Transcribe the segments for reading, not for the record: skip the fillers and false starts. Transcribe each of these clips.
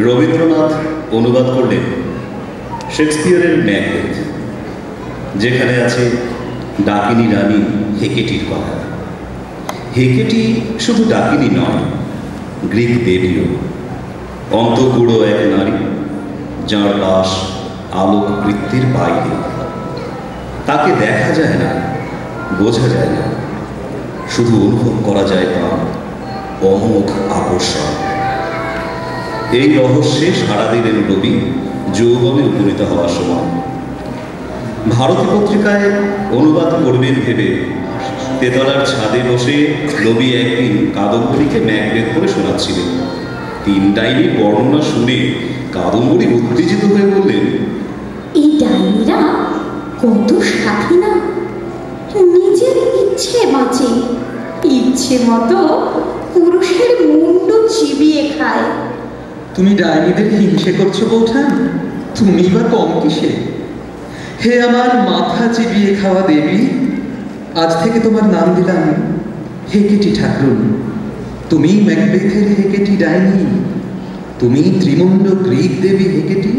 রবীন্দ্রনাথ অনুবাদ করলেন শেক্সপিয়রের ম্যাকবেথ, যেখানে আছে ডাকিনী রানী হেকেটির কথা। হেকেটি শুধু ডাকিনী নয়, গ্রিক দেবীও, অন্তগুড়ো এক নারী, যাঁর বাস আলোক বৃত্তির বাইরে। তাকে দেখা যায় না, বোঝা যায় না, শুধু অনুভব করা যায় তার অমোঘ আকর্ষণ। এই রহস্যে সাড়া দিলেন রবি যৌবনে উপনীত হওয়ার সময়। ভারতী পত্রিকায় অনুবাদ করবেন ভেবে তেতলার ছাদে বসে রবি একদিন কাদম্বরীকে ম্যাকবেথ করে শোনাচ্ছিলেন। 3 ডাইনির বর্ণনা শুনে কাদম্বরী উত্তেজিত হয়ে বললেন, এই ডাইনিরা কত সাথী না, নিজের ইচ্ছে বাঁচে, ইচ্ছে মতো পুরুষের মুন্ড চিবিয়ে খায়। তুমি ডাইনিদের হিংসে করছো বৌঠান? তুমি বা কম কিসে? হে আমার মাথা চিবিয়ে খাওয়া দেবী, আজ থেকে তোমার নাম দিলাম হেকেটি ঠাকুর। তুমি ম্যাকবেথের হেকেটি ডাইনি, তুমি ত্রিমুণ্ড গ্রীক দেবী হেকেটি।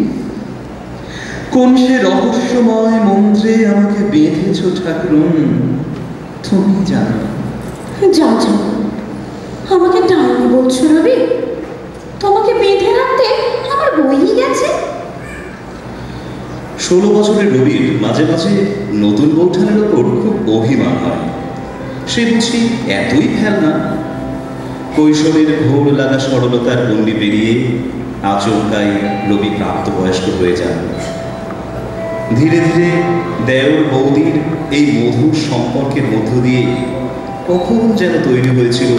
কোন সে রহস্যময় মন্ত্রে আমাকে বেঁধেছ ঠাকুর, তুমি জানো। যাও যাও, আমাকে ডাইনি বলছো রবি? তোমাকে বেঁধে রাখতে আমার বই গেছে। 16 বছরের রবির মাঝে মাঝে নতুন বৌঠানের ওপর খুব অভিমান হয়। সে বুঝি এতই ফেলনা। কৈশোরের ঘোর লাগা সরলতার গণ্ডি পেরিয়ে আচমকাই রবি প্রাপ্তবয়স্ক হয়ে যান। ধীরে ধীরে দেওর বৌদির এই মধুর সম্পর্কের মধ্য দিয়ে কখন যেন তৈরি হয়েছিল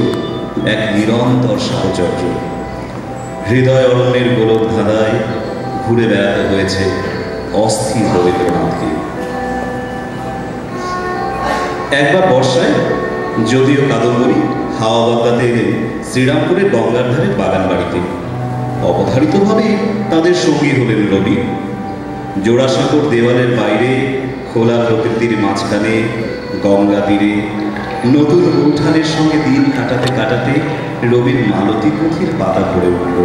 এক নিরন্তর সাহচর্য। হৃদয় অরণ্যের গোলক ধাঁধায় ঘুরে বেড়াতে হয়েছে অস্থির রবীন্দ্রনাথকে। একবার বর্ষায়, যদিও কাদম্বরী হাওয়া বাগাতে এলেন শ্রীরামপুরের গঙ্গার ধারে বাগান বাড়িতে। অবধারিতভাবে তাদের সঙ্গী হলেন রবি। জোড়াসাঁকোর দেওয়ালের বাইরে খোলা প্রকৃতির মাঝখানে গঙ্গা তীরে নতুন উঠানের সঙ্গে দিন কাটাতে কাটাতে রবির মালতী পুঁথির পাতা পড়ে উঠল।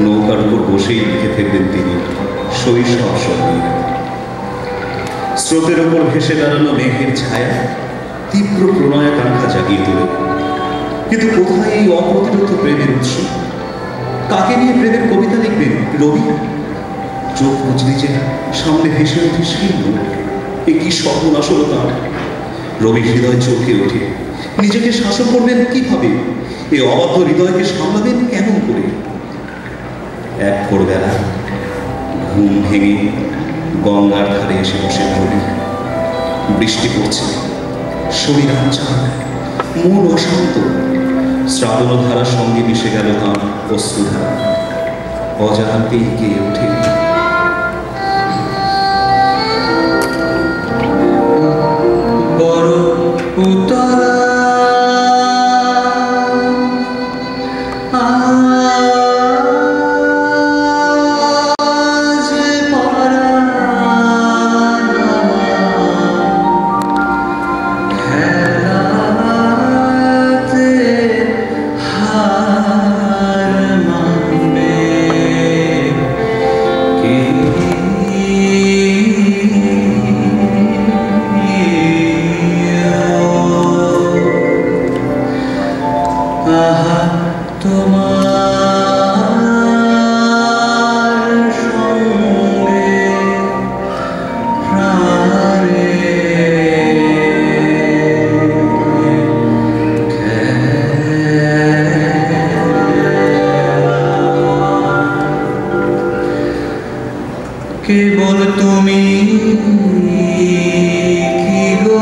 নৌকার উপর বসেই লিখে ফেললেন তিনি শৈশব সঙ্গীত। স্রোতের ওপর ভেসে দাঁড়ানো মেঘের ছায়া তীব্র প্রণয়াকাঙ্ক্ষা জাগিয়ে তোলে। কিন্তু কোথায় এই অপ্রতিরোধ প্রেমের উৎস? কাকে নিয়ে প্রেমের কবিতা লিখবেন রবি? চোখ বুঝলি যে সামনে ভেসে ওঠে সেই লোক। এ কি সর্বনাশ হলো তার! রবি হৃদয় চমকে ওঠে। নিজেকে শাসন করবেন কিভাবে? এ অবাধ্য হৃদয়কে সামলাবেন কেমন করে? এক ভোরবেলা ঘুম ভেঙে গঙ্গার ধারে এসে বসে রবি। বৃষ্টি পড়ছে, শরীর আচ্ছাদ, মন অশান্ত। শ্রাবণধারার সঙ্গে মিশে গেল তাঁর অশ্রুধারা। অজান্তেই গেয়ে ওঠে, বড় উতলা কেবল তুমি কি গো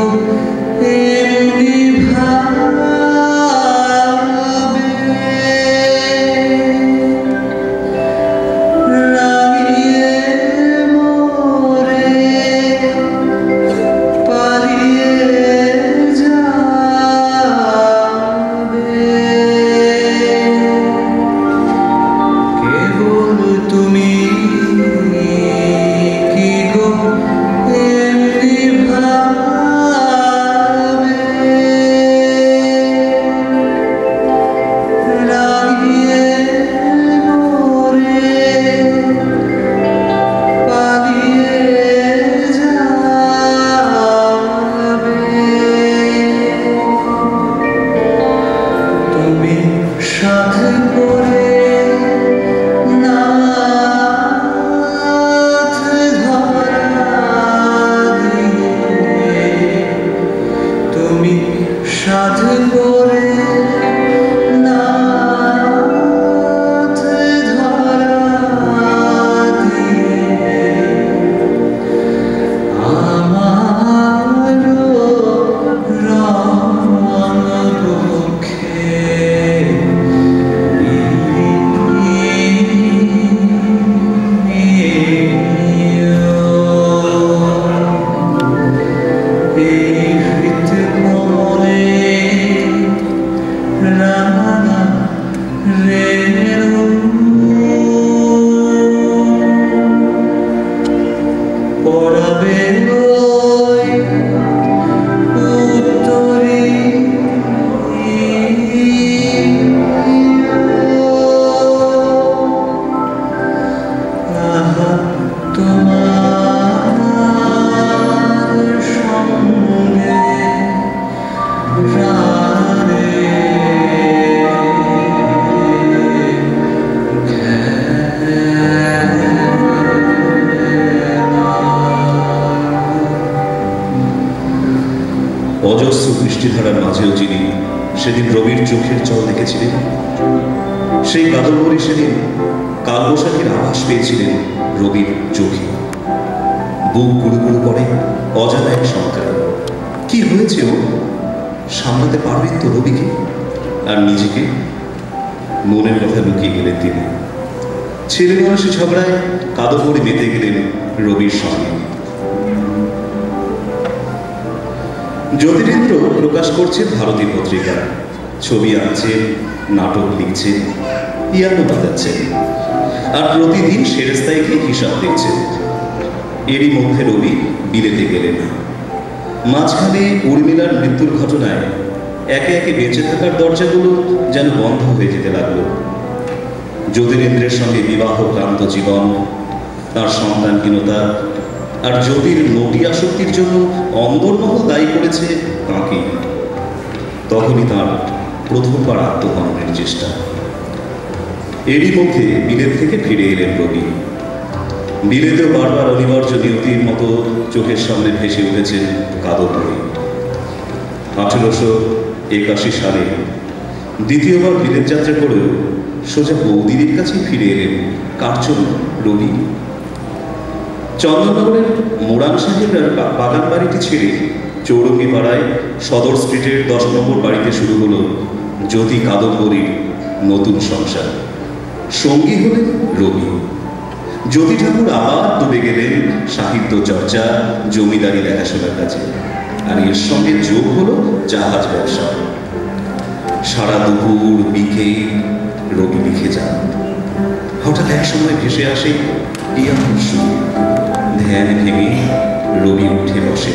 এমনি ভাবে রাগিয়ে মোরে পালিয়ে যাবে। কেবল তুমি রাগিয়ে মোরে অজস্র বৃষ্টিধারার মাঝেও যিনি সেদিন রবির চোখের জল দেখেছিলেন, সেই কাদম্বরী সেদিন কালবৈশাখীর আভাস পেয়েছিলেন রবির চোখে। বুক গুড়ুগুড়ু করে অজানা এক শঙ্কা। কি হয়েছে ও? সামলাতে পারবেন তো রবিকে আর নিজেকে? মনের কথা লুকিয়ে গেলেন তিনি। ছেলে মানুষে ঝগড়ায় কাদম্বরী মেতে গেলেন রবির সঙ্গে। জ্যোতিরিন্দ্র প্রকাশ করছেন ভারতী পত্রিকা, ছবি আঁকছেন, নাটক লিখছেন, পিয়ানো বাজাচ্ছেন, আর প্রতিদিন সেরেস্তায় গিয়ে হিসাব দেখছেন। এরই মধ্যে রবি বিলেতে গেলেন। মাঝখানে উর্মিলার মৃত্যুর ঘটনায় একে একে বেঁচে থাকার দরজাগুলো যেন বন্ধ হয়ে যেতে লাগলো। জ্যোতিরিন্দ্রের সঙ্গে বিবাহ ক্লান্ত জীবন, তার সন্তানহীনতা আর জ্যোতির নটি আসক্তির জন্য অন্দরমহল দায়ী করেছে তাঁকে। তখনই তাঁর প্রথমবার আত্মহননের চেষ্টা। এরই মধ্যে বিলেত থেকে ফিরে এলেন রবি। বিলেতেও বারবার অনিবার্য নিয়তির মতো চোখের সামনে ভেসে উঠেছেন কাদম্বরী। 1881 সালে দ্বিতীয়বার বিলেত যাত্রা করেও সোজা বৌদিদির কাছেই ফিরে এলেন কার জন্য রবি। চন্দননগরের মোরান সাহেবের বাগান বাড়িটি ছেড়ে চৌরঙ্গি পাড়ায় সদর স্ট্রিটের 10 নম্বর বাড়িতে শুরু হলো জ্যোতি কাদম্বরীর নতুন সংসার। সঙ্গী হলেন রবি। জ্যোতি ঠাকুর আবার ডুবে গেলেন সাহিত্য চর্চা, জমিদারি দেখাশোনার কাছে, আর এর সঙ্গে যোগ হলো জাহাজ ব্যবসা। সারা দুপুর বিকেল রবি লিখে যান। হঠাৎ এক সময় ভেসে আসে পিয়ানোর সুর। ধ্যান ভেঙে রবি উঠে বসে।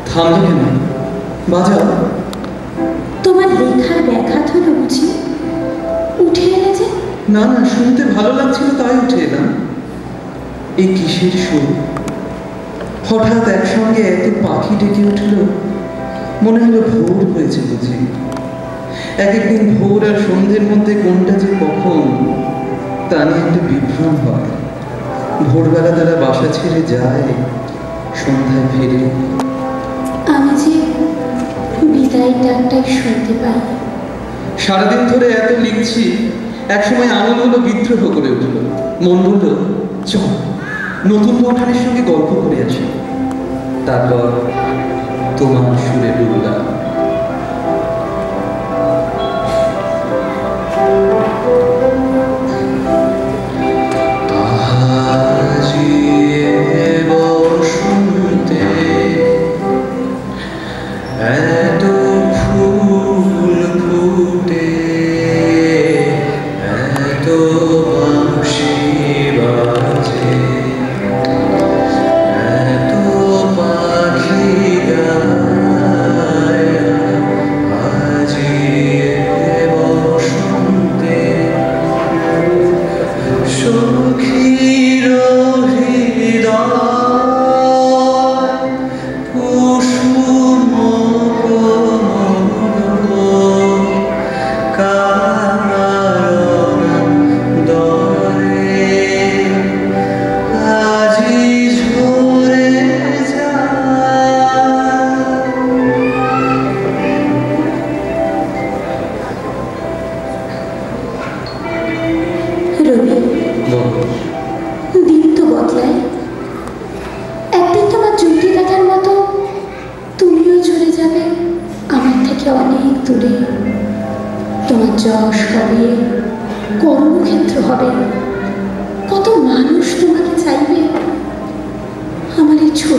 থামলে কেন? বাজাও। তোমার লেখার ব্যাঘাত হলো বুঝি? উঠে এলে যে? না না, শুনতে ভালো লাগছিল তাই উঠে এলাম। এই কিসের সুর? হঠাৎ একসঙ্গে এত পাখি ডেকে উঠল, মনে হলো ভোর হয়েছে বুঝি। এক একদিন ভোর আর সন্ধ্যের মধ্যে কোনটা যে কখন তা নিয়ে একটা বিভ্রম হয়। ভোরবেলা তারা বাসা ছেড়ে যায়, সন্ধ্যায় ফিরে। আমি যে বিদায় ডাকটাই শুনতে পাই। সারাদিন ধরে এত লিখছি, একসময় আঙুলগুলো বিদ্রোহ করে উঠল। মন বলল, চল নতুন বৌঠানের সঙ্গে গল্প করে আসি। তারপর তোমার সুরে ডুবলাম। এত ফুল ফুটে, এত বাঁশি বাজে, এত পাখি গায়, আজি বসন্তে সখীর হৃদয় দিন তো বদলায়। একদিন তোমার জ্যোতি দেখার মতো তুমিও চলে যাবে আমার থেকে অনেক দূরে। তোমার যশ হবে, কর্মক্ষেত্র হবে, কত মানুষ তোমাকে চাইবে। আমার এই ছোট